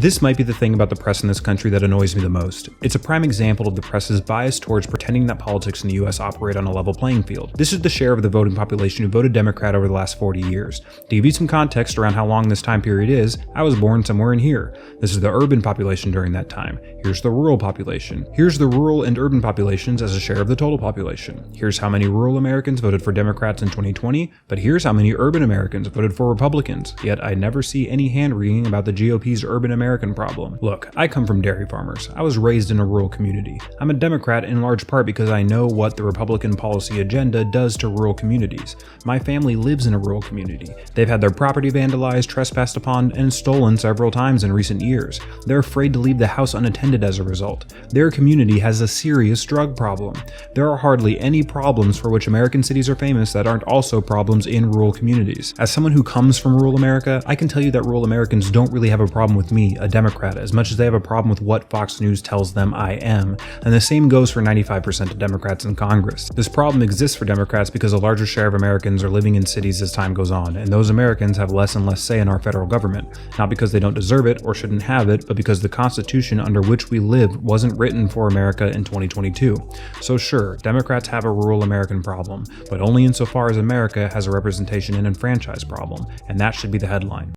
This might be the thing about the press in this country that annoys me the most. It's a prime example of the press's bias towards pretending that politics in the US operate on a level playing field. This is the share of the voting population who voted Democrat over the last 40 years. To give you some context around how long this time period is, I was born somewhere in here. This is the urban population during that time. Here's the rural population. Here's the rural and urban populations as a share of the total population. Here's how many rural Americans voted for Democrats in 2020, but here's how many urban Americans voted for Republicans. Yet I never see any hand-wringing about the GOP's urban American problem. Look, I come from dairy farmers. I was raised in a rural community. I'm a Democrat in large part because I know what the Republican policy agenda does to rural communities. My family lives in a rural community. They've had their property vandalized, trespassed upon, and stolen several times in recent years. They're afraid to leave the house unattended as a result. Their community has a serious drug problem. There are hardly any problems for which American cities are famous that aren't also problems in rural communities. As someone who comes from rural America, I can tell you that rural Americans don't really have a problem with me, a Democrat, as much as they have a problem with what Fox News tells them I am. And the same goes for 95% of Democrats in Congress. This problem exists for Democrats because a larger share of Americans are living in cities as time goes on, and those Americans have less and less say in our federal government. Not because they don't deserve it or shouldn't have it, but because the Constitution under which we live wasn't written for America in 2022. So sure, Democrats have a rural American problem, but only insofar as America has a representation and enfranchisement problem, and that should be the headline.